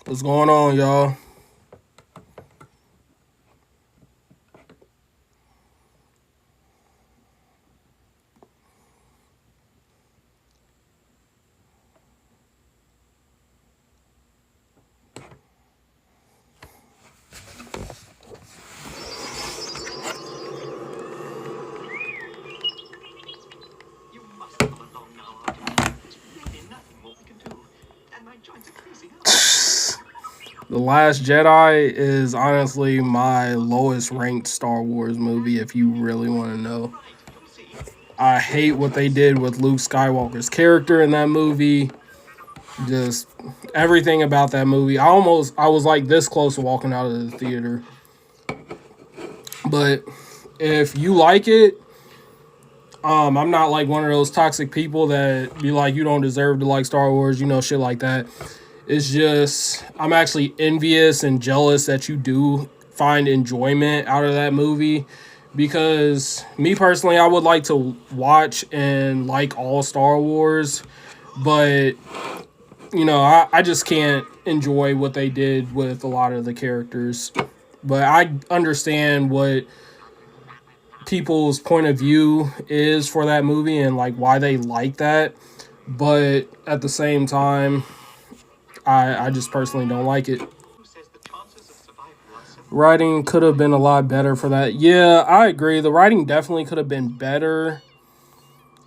What's going on, y'all? You must come along now, Artie. There's really nothing more we can do. And my joints are freezing up. The Last Jedi is honestly my lowest ranked Star Wars movie, if you really want to know. Right, you'll see. I hate what they did with Luke Skywalker's character in that movie. Just everything about that movie. I was like this close to walking out of the theater. But if you like it, I'm not like one of those toxic people that be like, you don't deserve to like Star Wars, shit like that. It's just I'm actually envious and jealous that you do find enjoyment out of that movie, because me personally, I would like to watch and like all Star Wars, but I just can't enjoy what they did with a lot of the characters. But I understand what people's point of view is for that movie and like why they like that. But at the same time, I just personally don't like it. Who says the chances of survival are so... Writing could have been a lot better for that. Yeah, I agree. The writing definitely could have been better.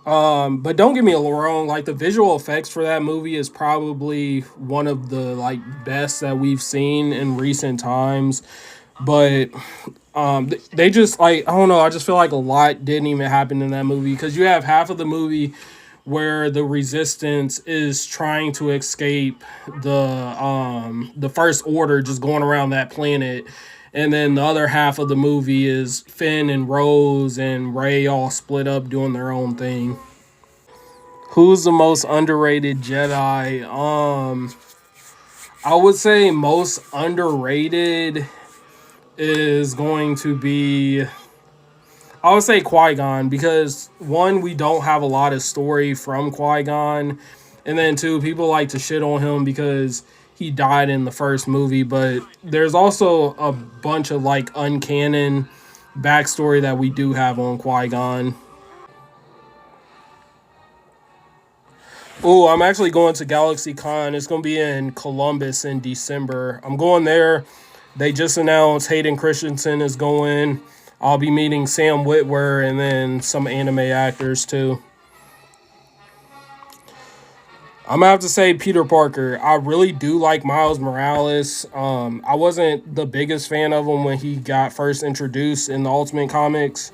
But don't get me wrong, like the visual effects for that movie is probably one of the like best that we've seen in recent times. But they just like, I don't know, I just feel like a lot didn't even happen in that movie, because you have half of the movie where the resistance is trying to escape the first order, just going around that planet, and then the other half of the movie is Finn and Rose and Rey all split up doing their own thing. Who's the most underrated Jedi? I would say most underrated is going to be, I would say Qui-Gon, because one, we don't have a lot of story from Qui-Gon, and then two, people like to shit on him because he died in the first movie, but there's also a bunch of like uncanon backstory that we do have on Qui-Gon. Oh, I'm actually going to Galaxy Con. It's going to be in Columbus in December. I'm going there. They just announced Hayden Christensen is going. I'll be meeting Sam Witwer and then some anime actors too. I'm gonna have to say Peter Parker. I really do like Miles Morales. I wasn't the biggest fan of him when he got first introduced in the Ultimate Comics,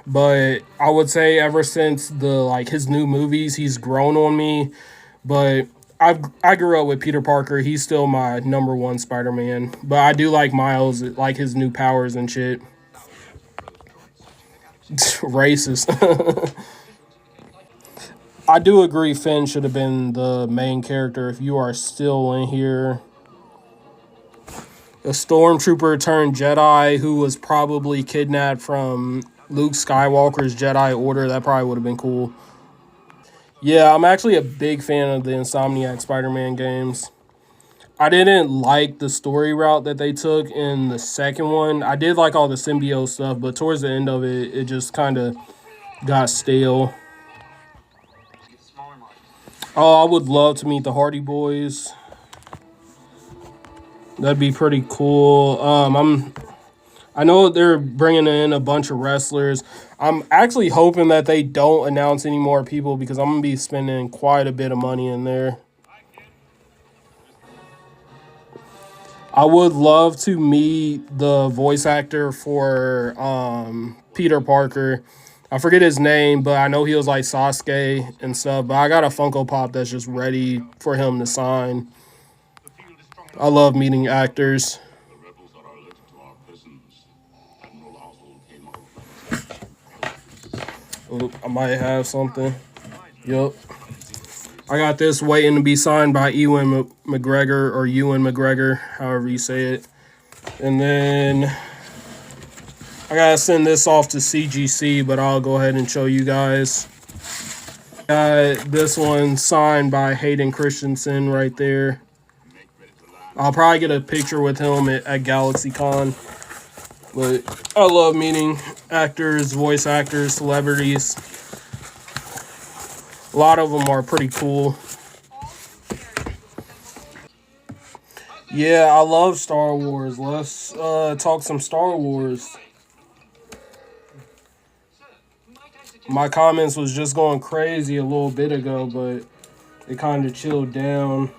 but I would say ever since the like his new movies, he's grown on me. But I grew up with Peter Parker. He's still my number one Spider-Man. But I do like Miles, like his new powers and shit. Racist. I do agree Finn should have been the main character. If you are still in here, a stormtrooper turned Jedi who was probably kidnapped from Luke Skywalker's Jedi Order, that probably would have been cool. Yeah, I'm actually a big fan of the Insomniac Spider-Man games. I didn't like the story route that they took in the second one. I did like all the symbiote stuff, but towards the end of it, it just kind of got stale. Oh, I would love to meet the Hardy Boys. That'd be pretty cool. I know they're bringing in a bunch of wrestlers. I'm actually hoping that they don't announce any more people, because I'm gonna be spending quite a bit of money in there. I would love to meet the voice actor for Peter Parker. I forget his name, but I know he was like Sasuke and stuff. But I got a Funko Pop that's just ready for him to sign. I love meeting actors. Oh, I might have something. Yup. I got this waiting to be signed by Ewan McGregor, or Ewan McGregor, however you say it. And then I gotta send this off to CGC, but I'll go ahead and show you guys. Got this one signed by Hayden Christensen right there. I'll probably get a picture with him at GalaxyCon. But I love meeting actors, voice actors, celebrities. A lot of them are pretty cool. Yeah, I love Star Wars. Let's talk some Star Wars. My comments was just going crazy a little bit ago, but it kind of chilled down.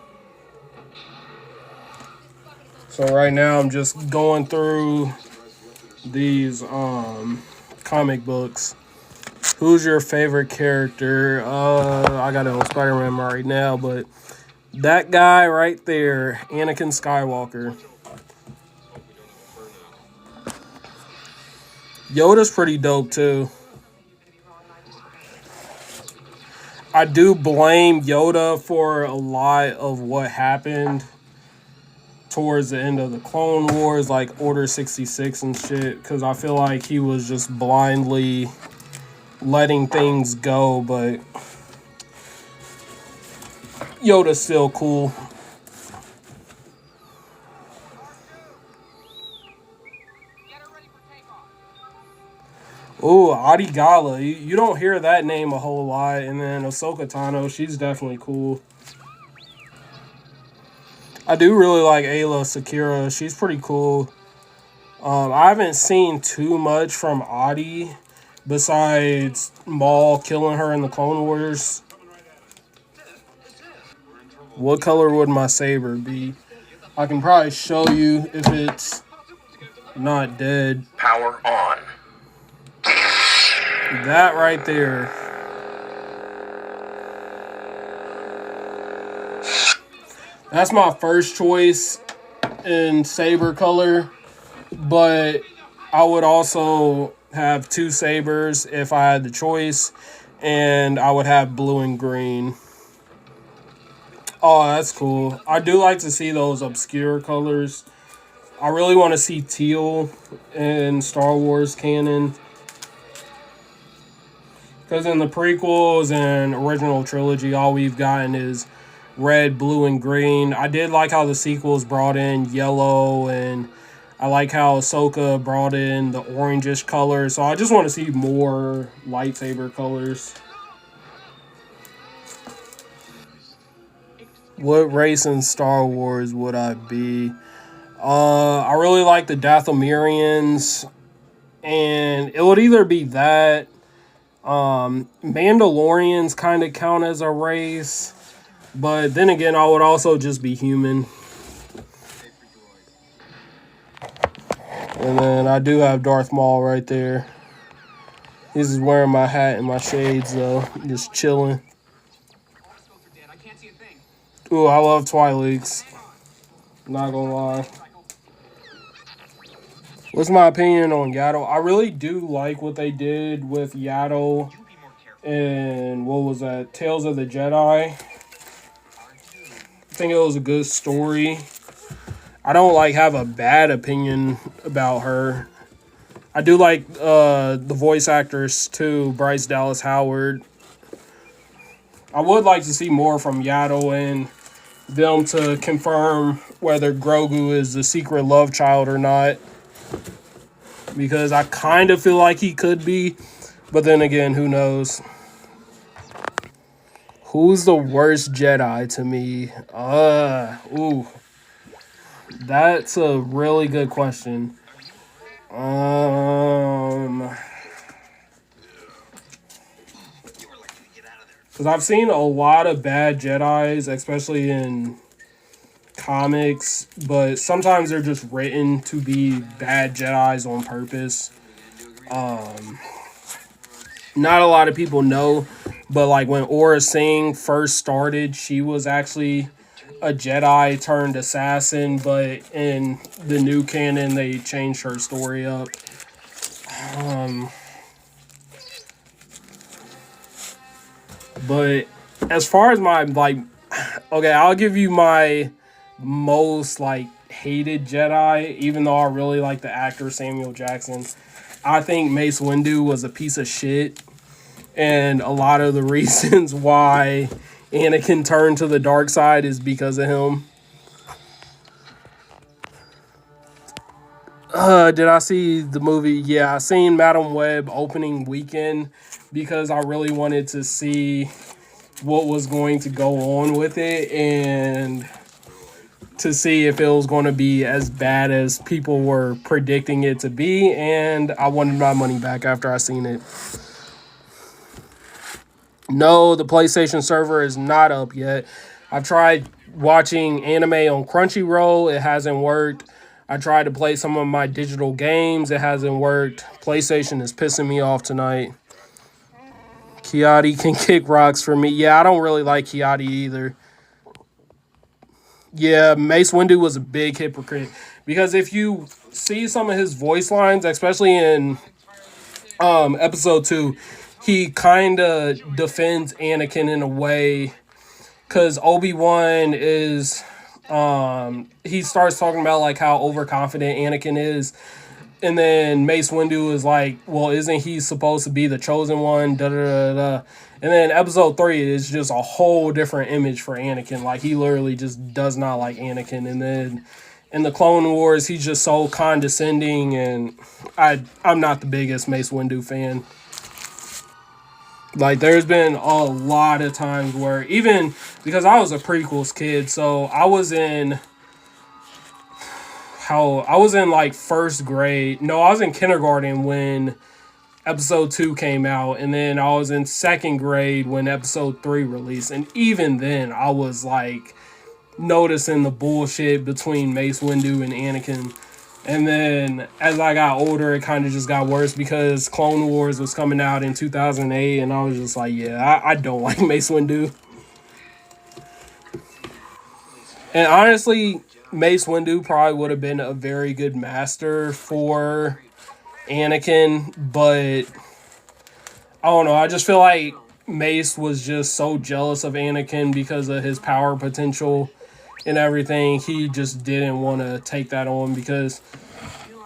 So right now I'm just going through these comic books. Who's your favorite character? I got it on Spider-Man right now, but that guy right there, Anakin Skywalker. Yoda's pretty dope too. I do blame Yoda for a lot of what happened towards the end of the Clone Wars, like Order 66 and shit, because I feel like he was just blindly letting things go, but Yoda's still cool. Ooh, Adi Gala. You don't hear that name a whole lot. And then Ahsoka Tano, she's definitely cool. I do really like Ayla Secura. She's pretty cool. I haven't seen too much from Adi besides Maul killing her in the Clone Wars. What color would my saber be? I can probably show you if it's not dead. Power on. That right there. That's my first choice in saber color, but I would also have two sabers if I had the choice, and I would have blue and green. Oh, that's cool. I do like to see those obscure colors. I really want to see teal in Star Wars canon. Because in the prequels and original trilogy, all we've gotten is red, blue, and green. I did like how the sequels brought in yellow, and I like how Ahsoka brought in the orangish color. So I just want to see more lightsaber colors. What race in Star Wars would I be? I really like the Dathomirians, and it would either be that. Mandalorians kind of count as a race, but then again, I would also just be human. And then I do have Darth Maul right there. He's wearing my hat and my shades, though, just chilling. Ooh, I love Twi'leks. Not gonna lie. What's my opinion on Yaddle? I really do like what they did with Yaddle and what was that? Tales of the Jedi. I think it was a good story. I don't like have a bad opinion about her. I do like the voice actors too, Bryce Dallas Howard. I would like to see more from Yaddle and them to confirm whether Grogu is the secret love child or not. Because I kind of feel like he could be. But then again, who knows? Who's the worst Jedi to me? Ooh. That's a really good question. Because I've seen a lot of bad Jedis, especially in comics, but sometimes they're just written to be bad Jedis on purpose. Not a lot of people know, but like when Aura Singh first started, she was actually a Jedi turned assassin, but in the new canon, they changed her story up. But as far as my, like, okay, I'll give you my most, like, hated Jedi, even though I really like the actor Samuel Jackson. I think Mace Windu was a piece of shit, and a lot of the reasons why Anakin turned to the dark side is because of him. Did I see the movie? Yeah, I seen Madam Web opening weekend because I really wanted to see what was going to go on with it and to see if it was going to be as bad as people were predicting it to be. And I wanted my money back after I seen it. No, the PlayStation server is not up yet. I've tried watching anime on Crunchyroll. It hasn't worked. I tried to play some of my digital games. It hasn't worked. PlayStation is pissing me off tonight. Kiadi can kick rocks for me. Yeah, I don't really like Kiadi either. Yeah, Mace Windu was a big hypocrite. Because if you see some of his voice lines, especially in episode 2, he kind of defends Anakin in a way because Obi-Wan is he starts talking about like how overconfident Anakin is, and then Mace Windu is like, well, isn't he supposed to be the chosen one, da da da da. And then episode 3 is just a whole different image for Anakin. Like, he literally just does not like Anakin. And then in the Clone Wars, he's just so condescending, and I'm not the biggest Mace Windu fan. Like, there's been a lot of times where, even because I was a prequels kid, so I was in like first grade. No, I was in kindergarten when episode 2 came out, and then I was in second grade when episode 3 released. And even then, I was like noticing the bullshit between Mace Windu and Anakin. And then as I got older, it kind of just got worse because Clone Wars was coming out in 2008, and I was just like, yeah, I don't like Mace Windu. And honestly, Mace Windu probably would have been a very good master for Anakin, but I don't know. I just feel like Mace was just so jealous of Anakin because of his power potential and everything. He just didn't want to take that on because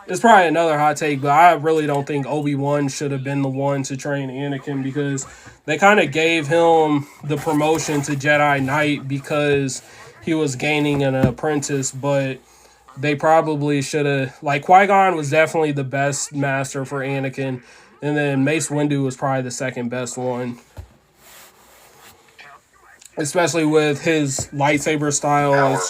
it's probably another hot take, but I really don't think Obi-Wan should have been the one to train Anakin because they kind of gave him the promotion to Jedi Knight because he was gaining an apprentice, but they probably should have, like, Qui-Gon was definitely the best master for Anakin, and then Mace Windu was probably the second best one. Especially with his lightsaber style.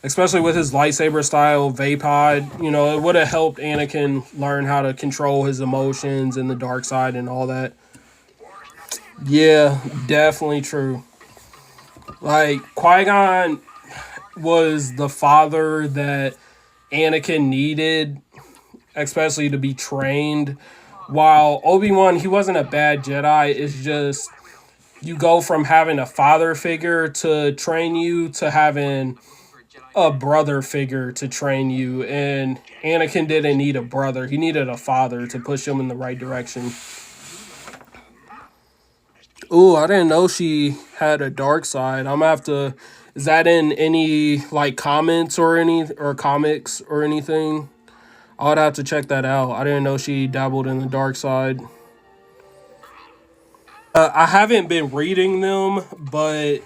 Especially with his lightsaber style, Vapod, it would have helped Anakin learn how to control his emotions and the dark side and all that. Yeah, definitely true. Like, Qui-Gon was the father that Anakin needed, especially to be trained. While Obi-Wan, he wasn't a bad Jedi. It's just you go from having a father figure to train you to having a brother figure to train you. And Anakin didn't need a brother. He needed a father to push him in the right direction. Ooh, I didn't know she had a dark side. I'm gonna have to. Is that in any like comments or comics or anything? I would have to check that out. I didn't know she dabbled in the dark side. I haven't been reading them, but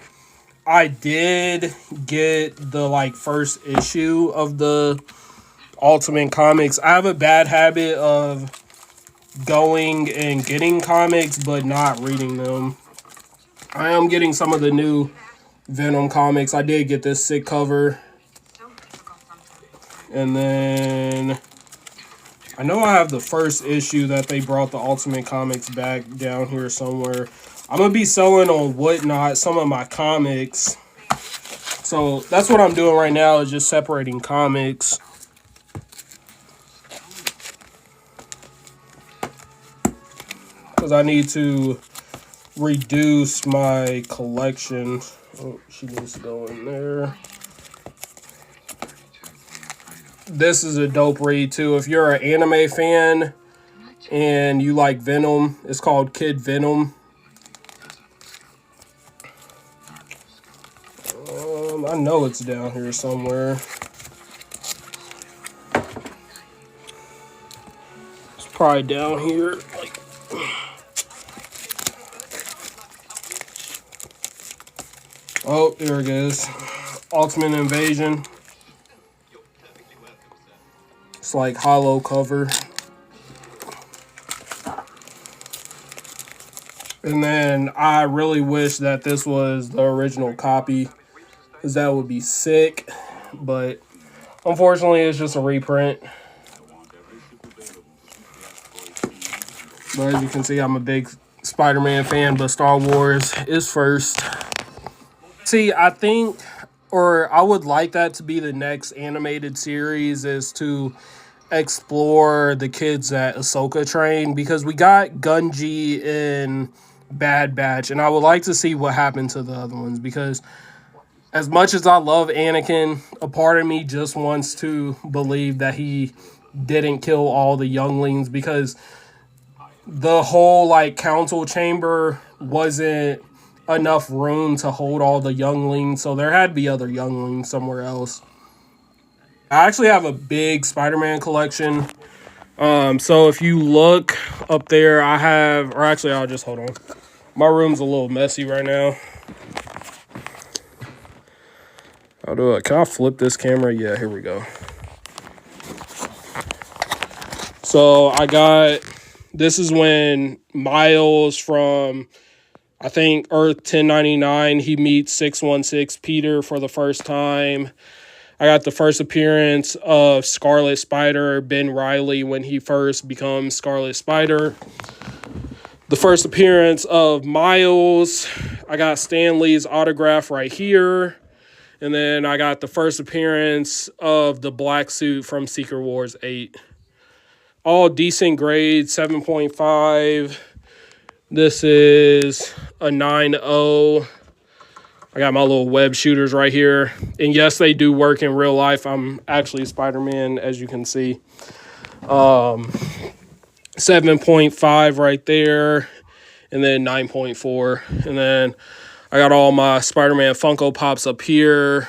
I did get the like first issue of the Ultimate Comics. I have a bad habit of going and getting comics but not reading them. I am getting some of the new Venom comics. I did get this sick cover. And then I know I have the first issue that they brought the Ultimate Comics back down here somewhere. I'm going to be selling on Whatnot some of my comics. So that's what I'm doing right now, is just separating comics. Because I need to reduce my collection. Oh, she needs to go in there. This is a dope read too. If you're an anime fan and you like Venom, it's called Kid Venom. I know it's down here somewhere. It's probably down here. Like, oh, there it is. Ultimate Invasion. It's like hollow cover. And then I really wish that this was the original copy, because that would be sick. But unfortunately, it's just a reprint. But as you can see, I'm a big Spider-Man fan, but Star Wars is first. See, I think, or I would like that to be the next animated series, is to explore the kids that Ahsoka trained, because we got Gunji in Bad Batch, and I would like to see what happened to the other ones, because as much as I love Anakin, a part of me just wants to believe that he didn't kill all the younglings, because the whole like council chamber wasn't enough room to hold all the younglings, so there had to be other younglings somewhere else. I actually have a big Spider-Man collection. So if you look up there, I have, or actually, I'll just hold on. My room's a little messy right now. I'll do it. Can I flip this camera? Yeah, here we go. So I got, this is when Miles from, I think, Earth 1099, he meets 616 Peter for the first time. I got the first appearance of Scarlet Spider, Ben Reilly, when he first becomes Scarlet Spider. The first appearance of Miles. I got Stan Lee's autograph right here. And then I got the first appearance of the black suit from Secret Wars 8. All decent grades, 7.5. This is a 9.0. I got my little web shooters right here. And yes, they do work in real life. I'm actually Spider-Man, as you can see. 7.5 right there. And then 9.4. And then I got all my Spider-Man Funko Pops up here.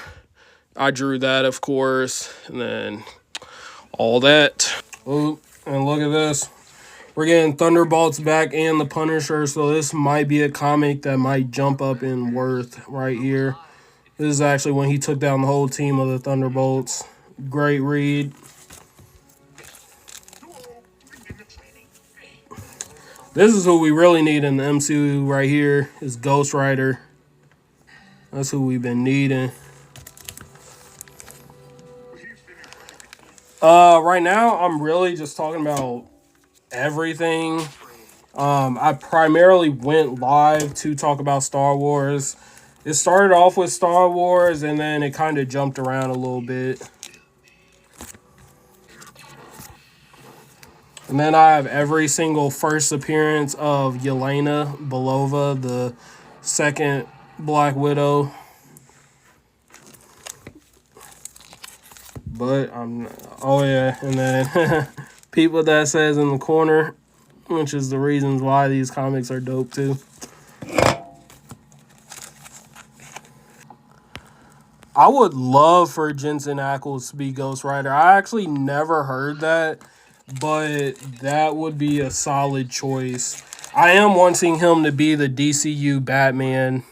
I drew that, of course. And then all that. Oh, and look at this. We're getting Thunderbolts back and the Punisher, so this might be a comic that might jump up in worth right here. This is actually when he took down the whole team of the Thunderbolts. Great read. This is who we really need in the MCU right here, is Ghost Rider. That's who we've been needing. Right now, I'm really just talking about everything. I primarily went live to talk about Star Wars. It started off with Star Wars, and then it kind of jumped around a little bit. And then I have every single first appearance of Yelena Belova, the second Black Widow. But oh yeah, and then people that says in the corner, which is the reasons why these comics are dope too. I would love for Jensen Ackles to be Ghost Rider. I actually never heard that, but that would be a solid choice. I am wanting him to be the DCU Batman,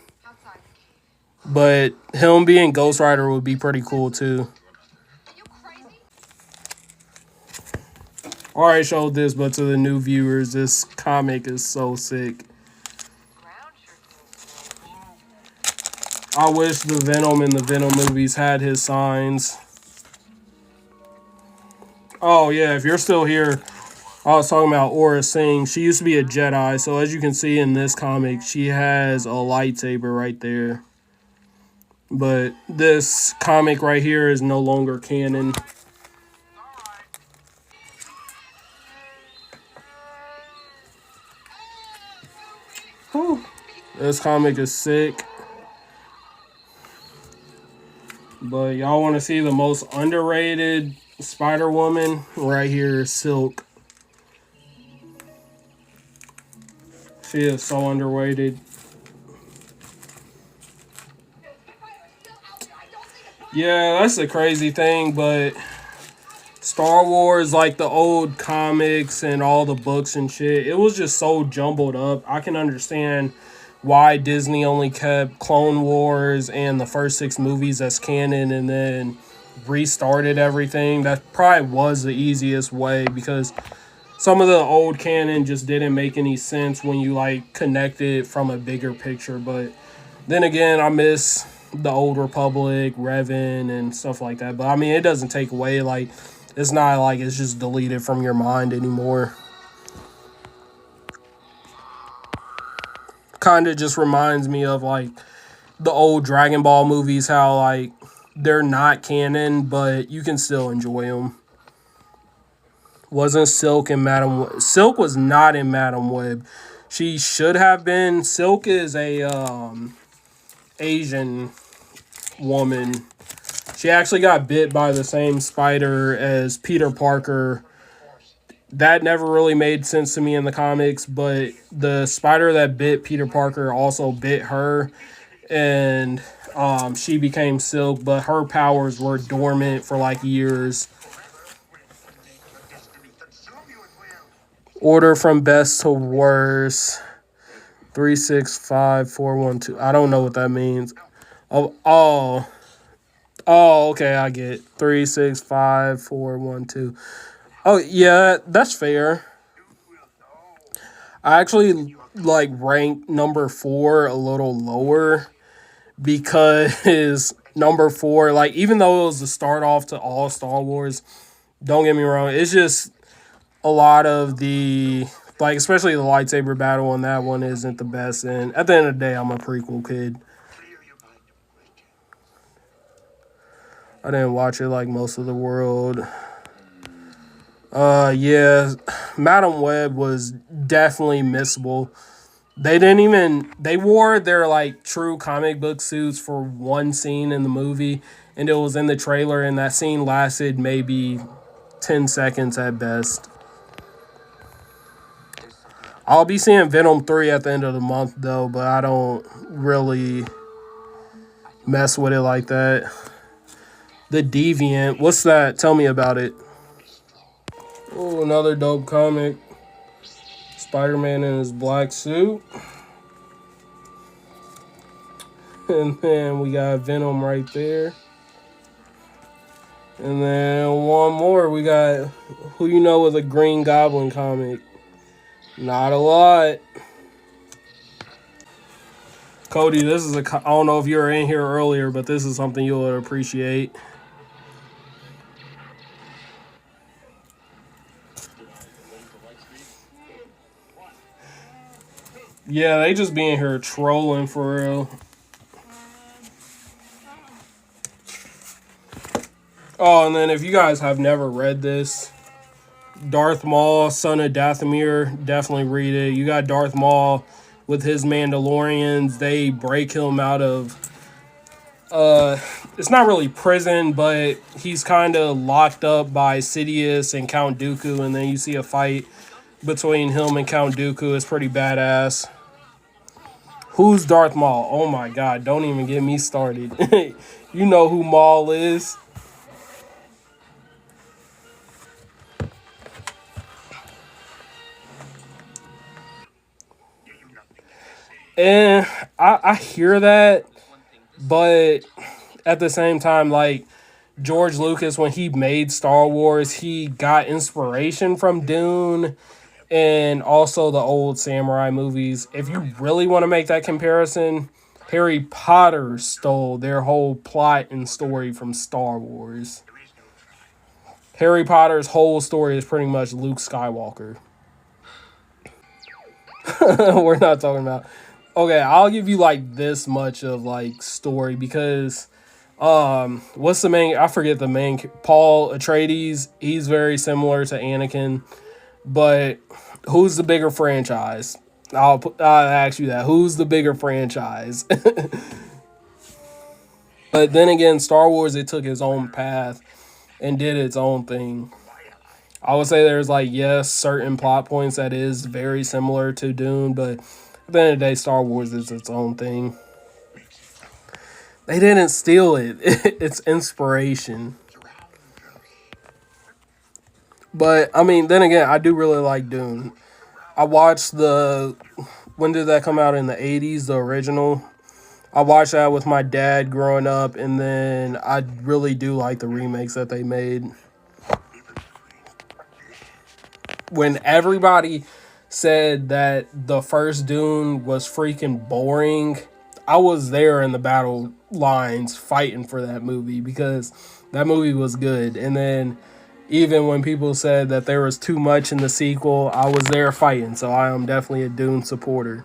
but him being Ghost Rider would be pretty cool too. I already showed this, but to the new viewers, this comic is so sick. I wish the Venom in the Venom movies had his signs. Oh yeah, if you're still here, I was talking about Aura Singh. She used to be a Jedi, so as you can see in this comic, she has a lightsaber right there. But this comic right here is no longer canon. Whew. This comic is sick. But y'all want to see the most underrated Spider-Woman? Right here is Silk. She is so underrated. Yeah, that's the crazy thing, but Star Wars, like the old comics and all the books and shit, it was just so jumbled up. I can understand why Disney only kept Clone Wars and the first 6 movies as canon, and then restarted everything. That probably was the easiest way because some of the old canon just didn't make any sense when you like connect it from a bigger picture. But then again, I miss the old Republic, Revan, and stuff like that. But I mean, it doesn't take away, like, it's not like it's just deleted from your mind anymore. Kind of just reminds me of like the old Dragon Ball movies, how like they're not canon, but you can still enjoy them. Wasn't Silk and Silk was not in Madam Web. She should have been. Silk is a Asian woman. She actually got bit by the same spider as Peter Parker. That never really made sense to me in the comics, but the spider that bit Peter Parker also bit her, and she became Silk, but her powers were dormant for like years. Order from best to worst. 365412. I don't know what that means. Oh, okay, I get 365412. Oh, yeah, that's fair. I actually like rank number 4 a little lower because number 4, like, even though it was the start off to all Star Wars, don't get me wrong, it's just a lot of the, like, especially the lightsaber battle on that one isn't the best. And at the end of the day, I'm a prequel kid. I didn't watch it like most of the world. Yeah, Madam Web was definitely missable. They wore their like true comic book suits for one scene in the movie, and it was in the trailer, and that scene lasted maybe 10 seconds at best. I'll be seeing Venom 3 at the end of the month though, but I don't really mess with it like that. The Deviant, what's that? Tell me about it. Oh, another dope comic. Spider-Man in his black suit. And then we got Venom right there. And then one more. We got Who You Know with a Green Goblin comic. Not a lot. Cody, this is I don't know if you were in here earlier, but this is something you'll appreciate. Yeah, they just being here trolling for real. Oh, and then if you guys have never read this, Darth Maul, Son of Dathomir, definitely read it. You got Darth Maul with his Mandalorians. They break him out of, it's not really prison, but he's kind of locked up by Sidious and Count Dooku, and then you see a fight between him and Count Dooku. It's pretty badass. Who's Darth Maul? Oh my god, don't even get me started. You know who Maul is. And I hear that, but at the same time, like, George Lucas, when he made Star Wars, he got inspiration from Dune and also the old samurai movies. If you really want to make that comparison, Harry Potter stole their whole plot and story from Star Wars. Harry Potter's whole story is pretty much Luke Skywalker. We're not talking about. Okay, I'll give you like this much of like story because what's the main, I forget the main, Paul Atreides, he's very similar to Anakin, but who's the bigger franchise? I'll ask you that. Who's the bigger franchise? But then again, Star Wars, it took its own path and did its own thing. I would say there's like, yes, certain plot points that is very similar to Dune, but at the end of the day, Star Wars is its own thing. They didn't steal it. It's inspiration. But, I mean, then again, I do really like Dune. I watched when did that come out, in the 80s, the original? I watched that with my dad growing up, and then I really do like the remakes that they made. When everybody said that the first Dune was freaking boring, I was there in the battle lines fighting for that movie because that movie was good. And then even when people said that there was too much in the sequel, I was there fighting. So I am definitely a Dune supporter.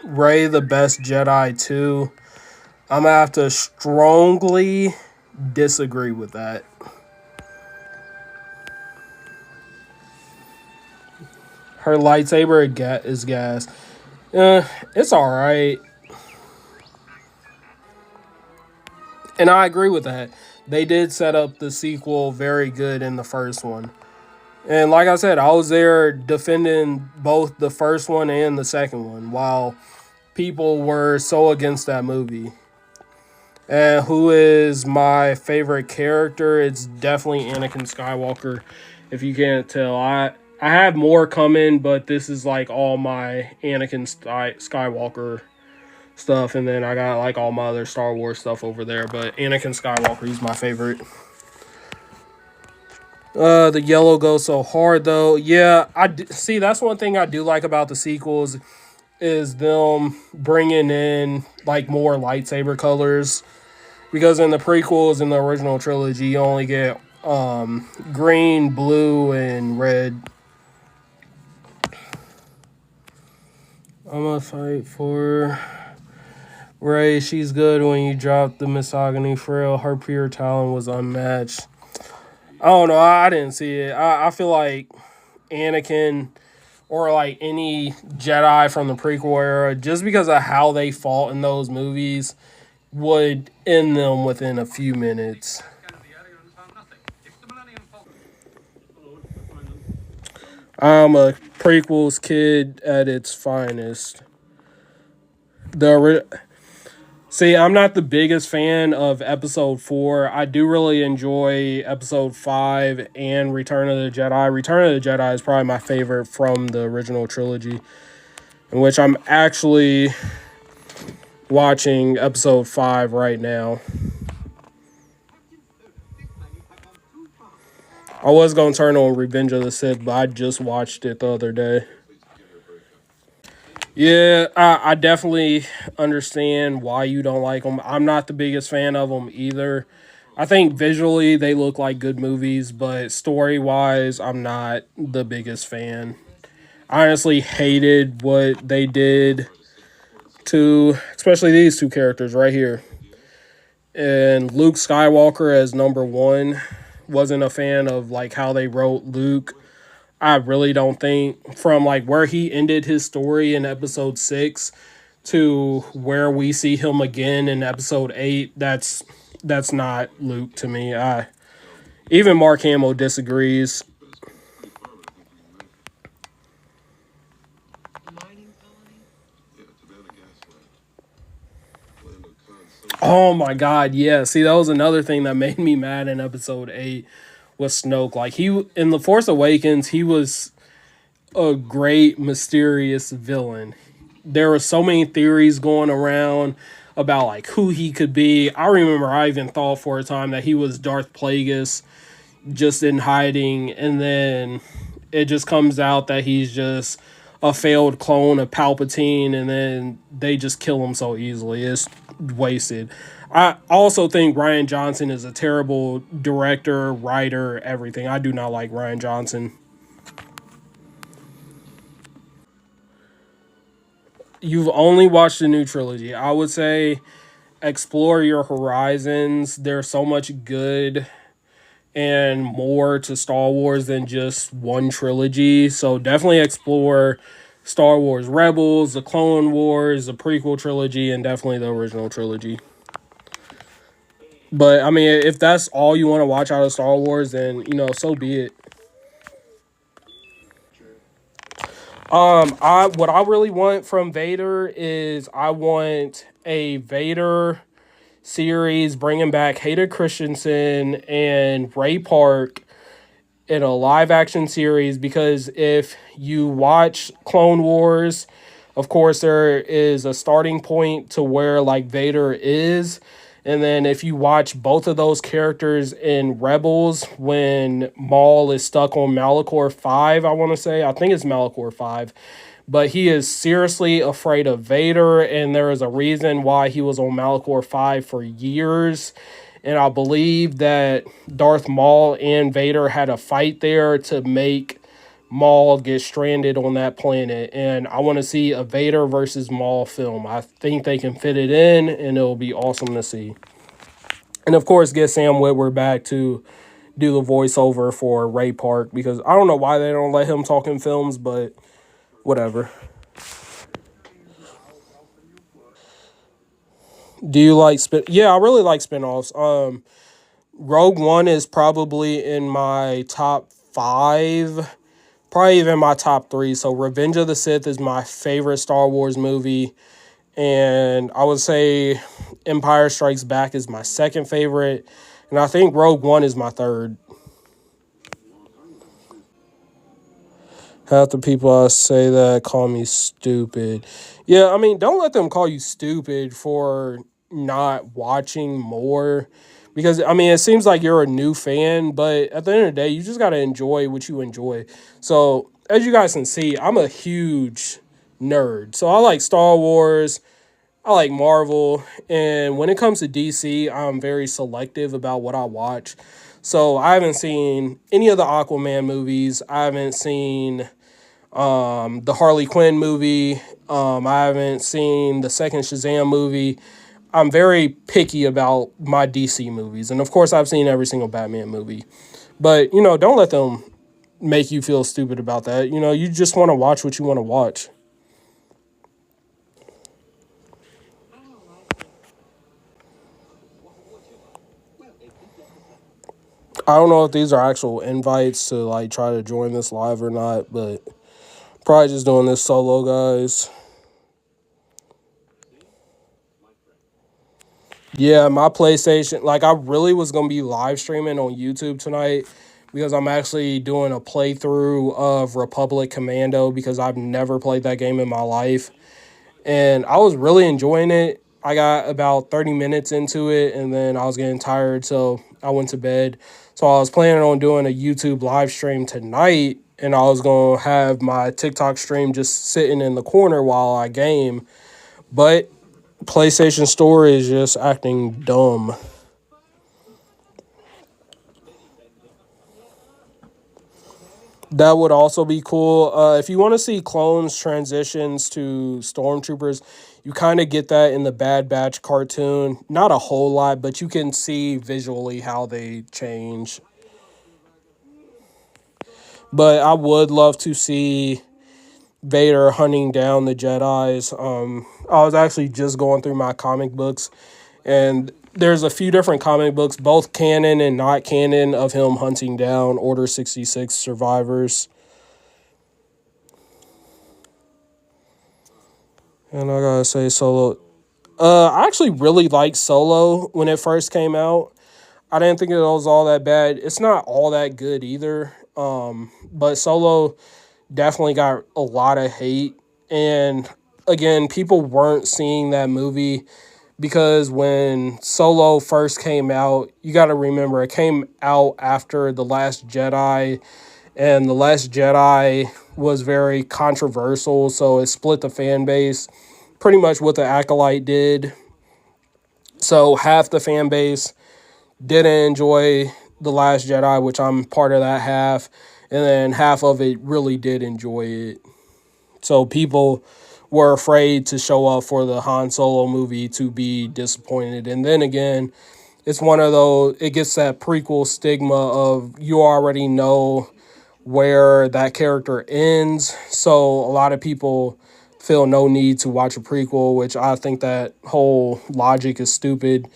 Rey the Best Jedi 2. I'm gonna have to strongly disagree with that. Her lightsaber is gas. It's alright. And I agree with that. They did set up the sequel very good in the first one. And like I said, I was there defending both the first one and the second one while people were so against that movie. And who is my favorite character? It's definitely Anakin Skywalker. If you can't tell, I have more coming, but this is like all my Anakin Skywalker stuff, and then I got like all my other Star Wars stuff over there. But Anakin Skywalker, he's my favorite. The yellow goes so hard though. Yeah, see. That's one thing I do like about the sequels is them bringing in like more lightsaber colors, because in the prequels in the original trilogy you only get green, blue, and red. I'm gonna fight for Rey. She's good when you drop the misogyny frail. Her pure talent was unmatched. I don't know. I didn't see it. I feel like Anakin or like any Jedi from the prequel era, just because of how they fought in those movies, would end them within a few minutes. I'm a prequels kid at its finest. See, I'm not the biggest fan of Episode 4. I do really enjoy Episode 5 and Return of the Jedi. Return of the Jedi is probably my favorite from the original trilogy, in which I'm actually watching Episode 5 right now. I was going to turn on Revenge of the Sith, but I just watched it the other day. Yeah, I definitely understand why you don't like them. I'm not the biggest fan of them either. I think visually they look like good movies, but story-wise, I'm not the biggest fan. I honestly hated what they did to, especially these two characters right here. And Luke Skywalker as number one. Wasn't a fan of like how they wrote Luke. I really don't think from like where he ended his story in episode 6 to where we see him again in episode 8, that's not Luke to me. Even Mark Hamill disagrees. Oh my god, yeah. See, that was another thing that made me mad in episode 8 was Snoke. Like he in The Force Awakens, he was a great mysterious villain. There were so many theories going around about like who he could be. I remember I even thought for a time that he was Darth Plagueis just in hiding, and then it just comes out that he's just a failed clone of Palpatine, and then they just kill him so easily. It's wasted. I also think Rian Johnson is a terrible director, writer, everything. I do not like Rian Johnson. You've only watched the new trilogy. I would say explore your horizons. There's so much good and more to Star Wars than just one trilogy. So definitely explore Star Wars Rebels, the Clone Wars, the prequel trilogy, and definitely the original trilogy. But I mean, if that's all you want to watch out of Star Wars, then so be it. I what I really want from Vader is I want a Vader series bringing back Hayden Christensen and Ray Park in a live action series, because if you watch Clone Wars, Of course, there is a starting point to where like Vader is. And then if you watch both of those characters in Rebels, when Maul is stuck on Malachor 5, I want to say, I think it's Malachor 5, but he is seriously afraid of Vader, and there is a reason why he was on Malachor 5 for years. And I believe that Darth Maul and Vader had a fight there to make Maul get stranded on that planet. And I want to see a Vader versus Maul film. I think they can fit it in, and it'll be awesome to see. And of course, get Sam Witwer back to do the voiceover for Ray Park, because I don't know why they don't let him talk in films, but whatever. Do you like spin? Yeah, I really like spinoffs. Rogue One is probably in my top five, probably even my top three. So Revenge of the Sith is my favorite Star Wars movie, and I would say Empire Strikes Back is my second favorite, and I think Rogue One is my third. Half the people I say that call me stupid. Yeah, I mean, don't let them call you stupid for not watching more. Because, I mean, it seems like you're a new fan, but at the end of the day, you just got to enjoy what you enjoy. So, as you guys can see, I'm a huge nerd. So, I like Star Wars, I like Marvel, and when it comes to DC, I'm very selective about what I watch. So, I haven't seen any of the Aquaman movies. I haven't seen the Harley Quinn movie. I haven't seen the second Shazam movie. I'm very picky about my DC movies. And of course, I've seen every single Batman movie. But, don't let them make you feel stupid about that. You just want to watch what you want to watch. I don't know if these are actual invites to like try to join this live or not, but probably just doing this solo, guys. Yeah, my PlayStation, like I really was gonna be live streaming on YouTube tonight because I'm actually doing a playthrough of Republic Commando because I've never played that game in my life. And I was really enjoying it. I got about 30 minutes into it and then I was getting tired, so I went to bed. So I was planning on doing a YouTube live stream tonight, and I was going to have my TikTok stream just sitting in the corner while I game. But PlayStation Store is just acting dumb. That would also be cool. If you want to see clones transitions to stormtroopers, you kind of get that in the Bad Batch cartoon. Not a whole lot, but you can see visually how they change. But I would love to see Vader hunting down the Jedi's. I was actually just going through my comic books, and there's a few different comic books, both canon and not canon, of him hunting down Order 66 survivors. And I gotta say, Solo. I actually really liked Solo when it first came out. I didn't think it was all that bad. It's not all that good either. But Solo definitely got a lot of hate. And again, people weren't seeing that movie because when Solo first came out, you got to remember it came out after The Last Jedi, and The Last Jedi was very controversial, so it split the fan base. Pretty much what the Acolyte did. So half the fan base didn't enjoy The Last Jedi, which I'm part of that half, and then half of it really did enjoy it. So people were afraid to show up for the Han Solo movie to be disappointed. And then again, it's one of those, it gets that prequel stigma of you already know where that character ends. So a lot of people feel no need to watch a prequel, which I think that whole logic is stupid.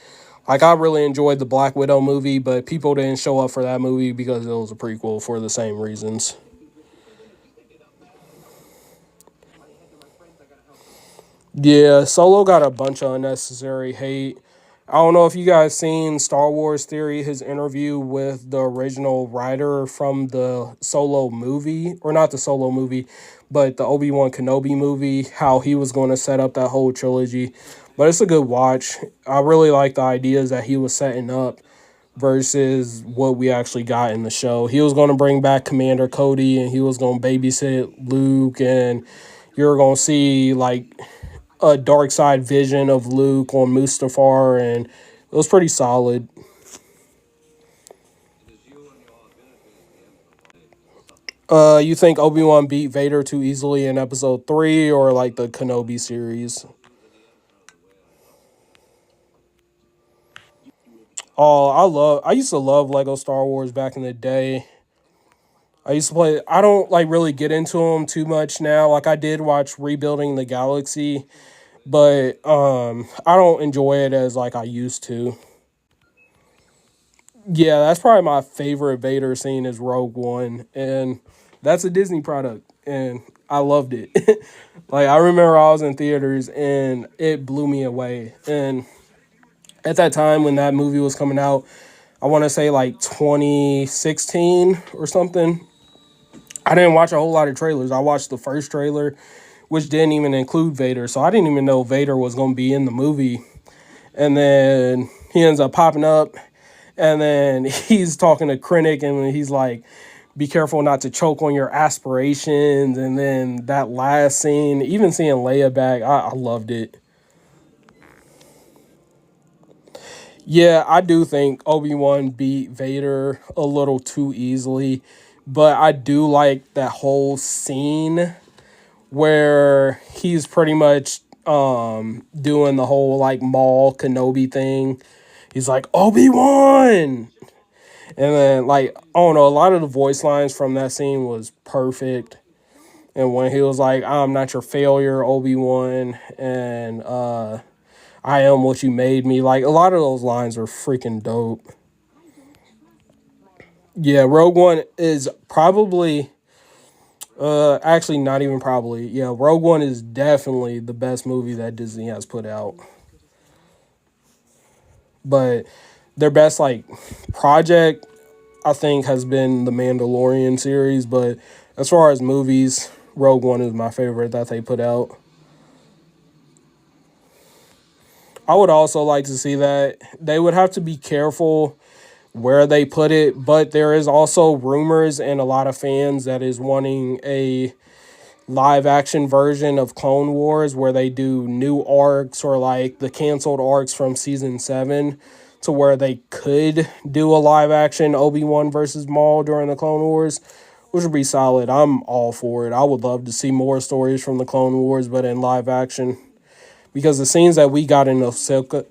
Like, I really enjoyed the Black Widow movie, but people didn't show up for that movie because it was a prequel for the same reasons. Yeah, Solo got a bunch of unnecessary hate. I don't know if you guys seen Star Wars Theory, his interview with the original writer from the Solo movie, or not the Solo movie, but the Obi-Wan Kenobi movie, how he was going to set up that whole trilogy. But it's a good watch. I really like the ideas that he was setting up versus what we actually got in the show. He was going to bring back Commander Cody and he was going to babysit Luke, and you're going to see like a dark side vision of Luke on Mustafar, and it was pretty solid. You think Obi-Wan beat Vader too easily in episode 3 or like the Kenobi series? Oh, I used to love Lego Star Wars back in the day. I used to play. I don't like really get into them too much now. Like I did watch Rebuilding the Galaxy, but I don't enjoy it as like I used to. Yeah, that's probably my favorite Vader scene is Rogue One, and that's a Disney product, and I loved it. Like I remember I was in theaters and it blew me away. And at that time when that movie was coming out, I want to say like 2016 or something. I didn't watch a whole lot of trailers. I watched the first trailer, which didn't even include Vader, so I didn't even know Vader was going to be in the movie. And then he ends up popping up, and then he's talking to Krennic, and he's like, "Be careful not to choke on your aspirations." And then that last scene, even seeing Leia back, I loved it. Yeah, I do think Obi-Wan beat Vader a little too easily, but I do like that whole scene where he's pretty much doing the whole like Maul Kenobi thing. He's like Obi-Wan, and then like I don't know, a lot of the voice lines from that scene was perfect. And when he was like, "I'm not your failure, Obi-Wan," and "I am what you made me," like a lot of those lines are freaking dope. Yeah, Rogue One is probably actually not even probably. Yeah, Rogue One is definitely the best movie that Disney has put out. But their best like project I think has been the Mandalorian series, but as far as movies, Rogue One is my favorite that they put out. I would also like to see that they would have to be careful where they put it, but there is also rumors and a lot of fans that is wanting a live action version of Clone Wars where they do new arcs or like the canceled arcs from season 7 to where they could do a live action Obi-Wan versus Maul during the Clone Wars, which would be solid. I'm all for it. I would love to see more stories from the Clone Wars but in live action because the scenes that we got in Ahsoka,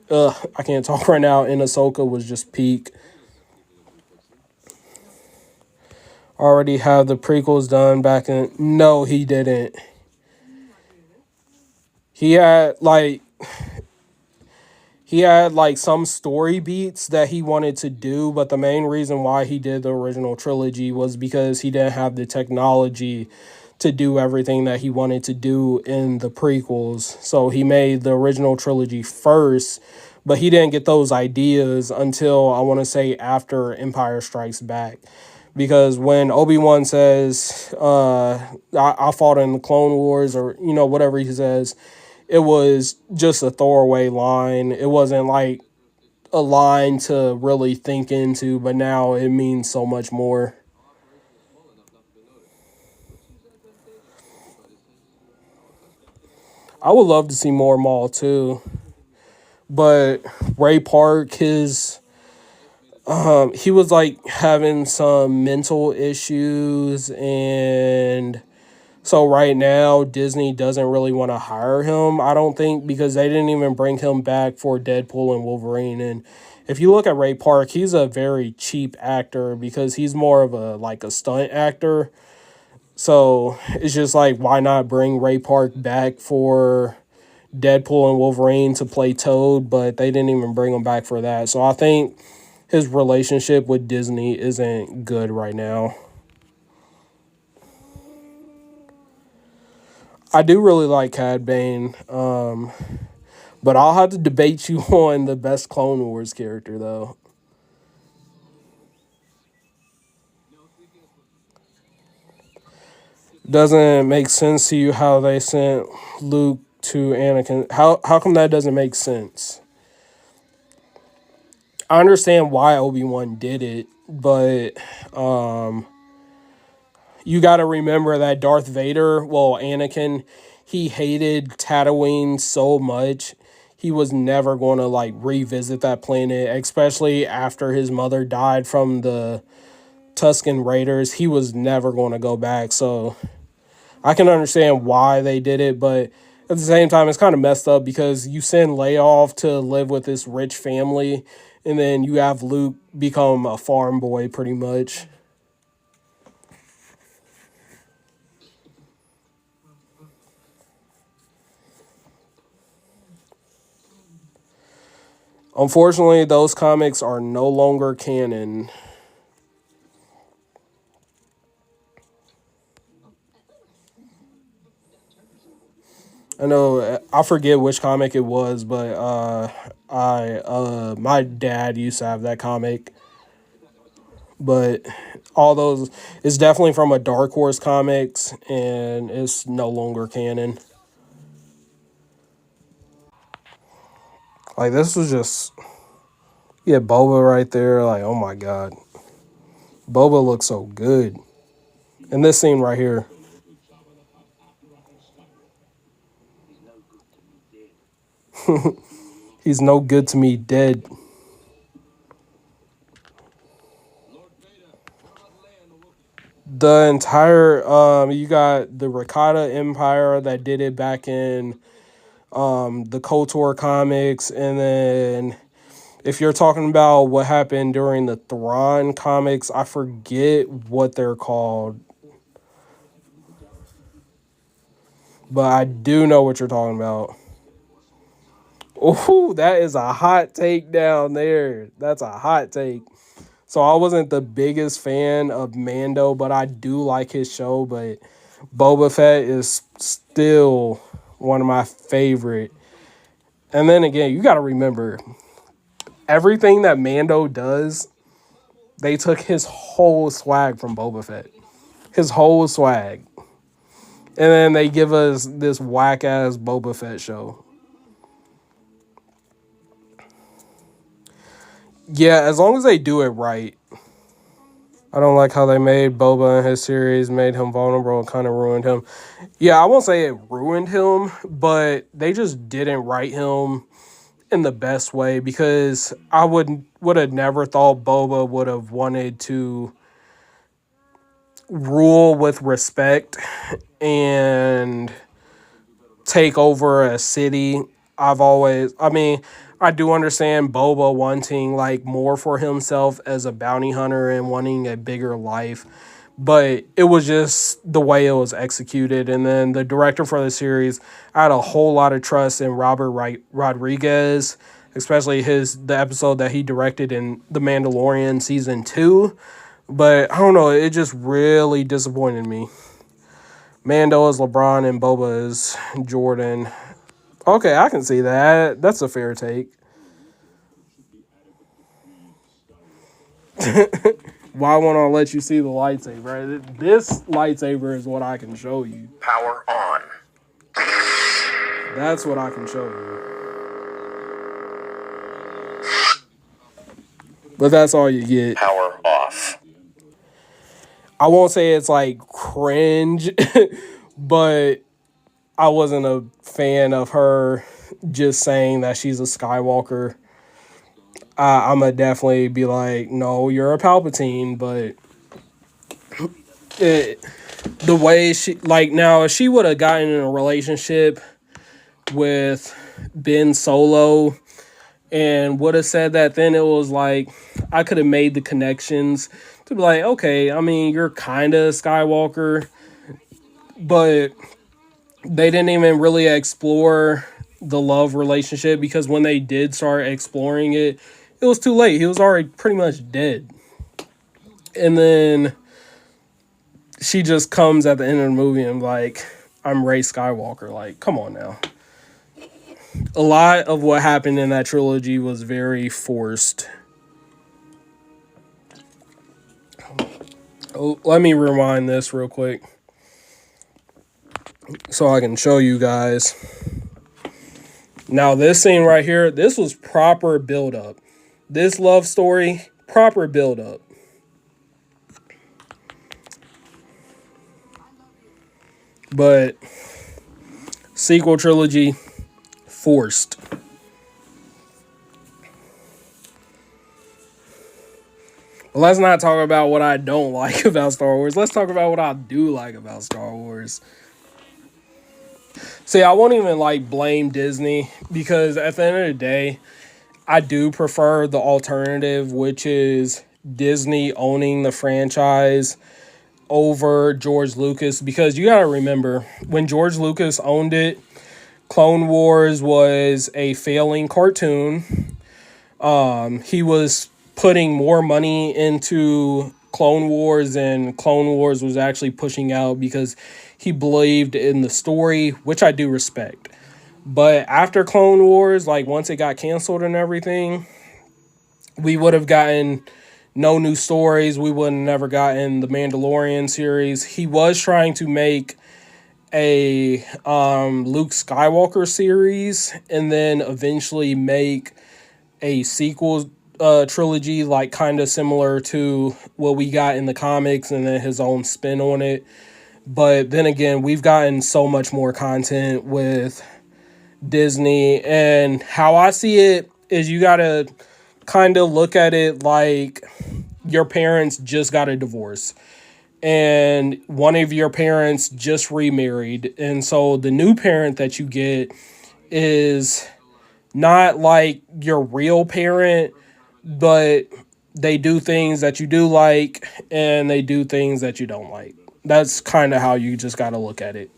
I can't talk right now, in Ahsoka was just peak. Already have the prequels done back in. No, he didn't. He had like he had like some story beats that he wanted to do, but the main reason why he did the original trilogy was because he didn't have the technology to do everything that he wanted to do in the prequels. So he made the original trilogy first, but he didn't get those ideas until I want to say after Empire Strikes Back. Because when Obi-Wan says, I fought in the Clone Wars, or, you know, whatever he says, it was just a throwaway line. It wasn't like a line to really think into, but now it means so much more. I would love to see more Maul too, but Ray Park, he was like having some mental issues, and so right now Disney doesn't really want to hire him, I don't think, because they didn't even bring him back for Deadpool and Wolverine. And if you look at Ray Park, he's a very cheap actor because he's more of a like a stunt actor. So it's just like, why not bring Ray Park back for Deadpool and Wolverine to play Toad? But they didn't even bring him back for that. So I think his relationship with Disney isn't good right now. I do really like Cad Bane, but I'll have to debate you on the best Clone Wars character, though. Doesn't make sense to you how they sent Luke to Anakin. How come that doesn't make sense? I understand why Obi-Wan did it, but you got to remember that Darth Vader, well, Anakin, he hated Tatooine so much. He was never going to like revisit that planet, especially after his mother died from the Tusken Raiders. He was never going to go back. So I can understand why they did it, but at the same time, it's kind of messed up because you send Leia off to live with this rich family, and then you have Luke become a farm boy pretty much. Unfortunately, those comics are no longer canon. I know I forget which comic it was, but I my dad used to have that comic. But all those, it's definitely from a Dark Horse comics, and it's no longer canon. Like this was just, yeah, Boba right there. Like, oh my god, Boba looks so good. And this scene right here, he's no good to me dead. The entire you got the Rakata Empire that did it back in the KOTOR comics, and then if you're talking about what happened during the Thrawn comics, I forget what they're called, but I do know what you're talking about. Oh, that is a hot take down there. That's a hot take. So I wasn't the biggest fan of Mando, but I do like his show. But Boba Fett is still one of my favorite. And then again, you got to remember everything that Mando does. They took his whole swag from Boba Fett, his whole swag, and then they give us this whack ass Boba Fett show. Yeah, as long as they do it right. I don't like how they made Boba in his series, made him vulnerable, and kind of ruined him. Yeah, I won't say it ruined him, but they just didn't write him in the best way because I would have never thought Boba would have wanted to rule with respect and take over a city. I mean, I do understand Boba wanting like more for himself as a bounty hunter and wanting a bigger life, but it was just the way it was executed. And then the director for the series, I had a whole lot of trust in Robert Rodriguez, especially the episode that he directed in The Mandalorian season 2. But I don't know, it just really disappointed me. Mando is LeBron and Boba is Jordan. Okay, I can see that. That's a fair take. Why won't I let you see the lightsaber? This lightsaber is what I can show you. Power on. That's what I can show you. But that's all you get. Power off. I won't say it's like cringe, but I wasn't a fan of her just saying that she's a Skywalker. I'm gonna definitely be like, no, you're a Palpatine, but the way she, like, now if she would have gotten in a relationship with Ben Solo and would have said that, then it was like I could have made the connections to be like, okay, I mean, you're kind of Skywalker, but they didn't even really explore the love relationship because when they did start exploring it, it was too late. He was already pretty much dead. And then she just comes at the end of the movie and like, I'm Rey Skywalker. Like, come on now. A lot of what happened in that trilogy was very forced. Oh, let me rewind this real quick. so I can show you guys. Now, this scene right here, this was proper build-up. This love story, proper build-up. But sequel trilogy, forced. Let's not talk about what I don't like about Star Wars. Let's talk about what I do like about Star Wars. See, I won't even like blame Disney because at the end of the day, I do prefer the alternative, which is Disney owning the franchise over George Lucas. Because you got to remember, when George Lucas owned it, Clone Wars was a failing cartoon. He was putting more money into Clone Wars and Clone Wars was actually pushing out because he believed in the story, which I do respect. But after Clone Wars, like once it got canceled and everything, we would have gotten no new stories. We would have never gotten the Mandalorian series. He was trying to make a Luke Skywalker series and then eventually make a sequel trilogy, like kind of similar to what we got in the comics and then his own spin on it. But then again, we've gotten so much more content with Disney, and how I see it is you gotta kind of look at it like your parents just got a divorce and one of your parents just remarried, and so the new parent that you get is not like your real parent, but they do things that you do like and they do things that you don't like. That's kind of how you just got to look at it.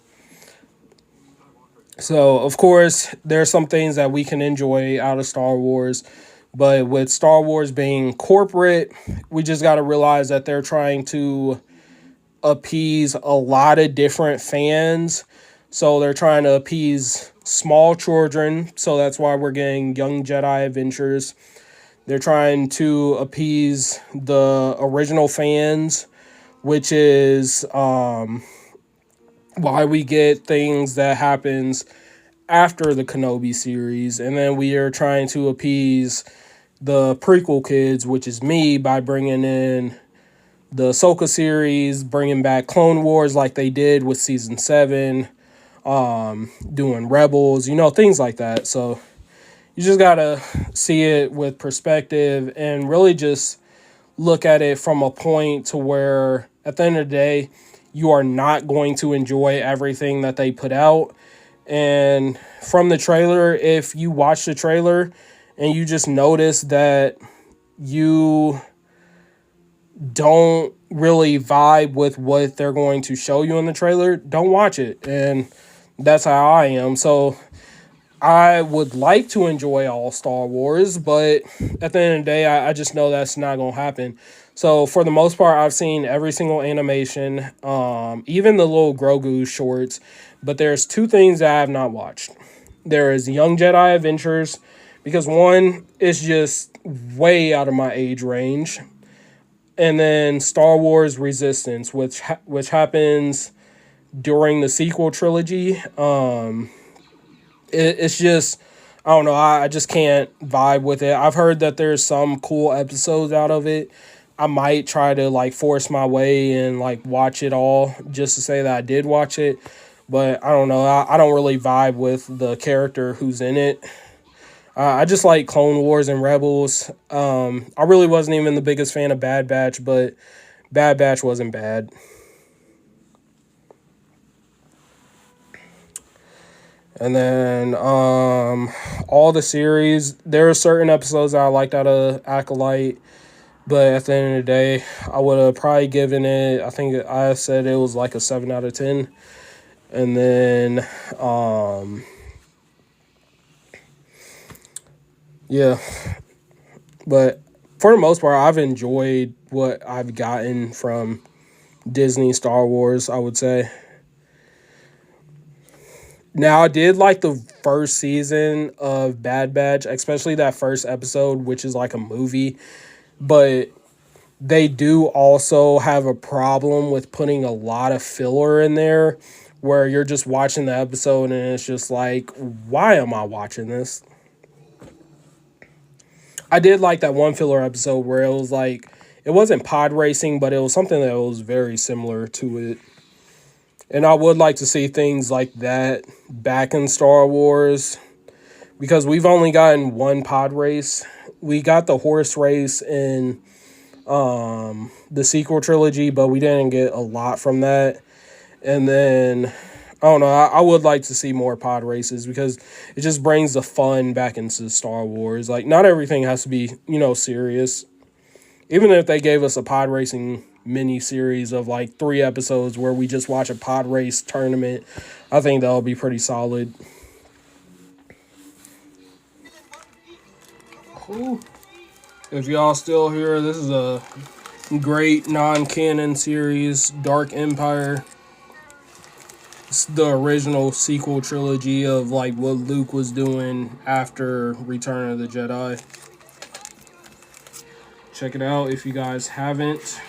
So, of course, there are some things that we can enjoy out of Star Wars, but with Star Wars being corporate, we just got to realize that they're trying to appease a lot of different fans. So they're trying to appease small children, so that's why we're getting Young Jedi Adventures. They're trying to appease the original fans, which is why we get things that happens after the Kenobi series. And then we are trying to appease the prequel kids, which is me, by bringing in the Ahsoka series, bringing back Clone Wars like they did with season 7, doing Rebels, things like that. So you just gotta see it with perspective and really just look at it from a point to where at the end of the day, you are not going to enjoy everything that they put out. And from the trailer, if you watch the trailer and you just notice that you don't really vibe with what they're going to show you in the trailer, don't watch it. And that's how I am. So I would like to enjoy all Star Wars, but at the end of the day, I just know that's not going to happen. So for the most part, I've seen every single animation, even the little Grogu shorts, but there's two things that I have not watched. There is Young Jedi Adventures, because one is just way out of my age range, and then Star Wars Resistance, which happens during the sequel trilogy. It's just, I don't know, I just can't vibe with it. I've heard that there's some cool episodes out of it. I might try to like force my way and like watch it all just to say that I did watch it. But I don't know, I don't really vibe with the character who's in it. I just like Clone Wars and Rebels. I really wasn't even the biggest fan of Bad Batch, but Bad Batch wasn't bad. And then all the series, there are certain episodes that I liked out of Acolyte, but at the end of the day, I would have probably given it, I think I said it was like a 7 out of 10. And then, yeah, but for the most part, I've enjoyed what I've gotten from Disney Star Wars, I would say. Now, I did like the first season of Bad Batch, especially that first episode, which is like a movie. But they do also have a problem with putting a lot of filler in there, where you're just watching the episode and it's just like, why am I watching this? I did like that one filler episode where it was like, it wasn't pod racing, but it was something that was very similar to it. And I would like to see things like that back in Star Wars, because we've only gotten one pod race. We got the horse race in the sequel trilogy, but we didn't get a lot from that. And then, I don't know, I would like to see more pod races because it just brings the fun back into Star Wars. Like, not everything has to be, serious. Even if they gave us a pod racing mini series of like 3 episodes where we just watch a pod race tournament, I think that'll be pretty solid. Cool. If y'all still here, this is a great non-canon series, Dark Empire. It's the original sequel trilogy of like what Luke was doing after Return of the Jedi. Check it out if you guys haven't.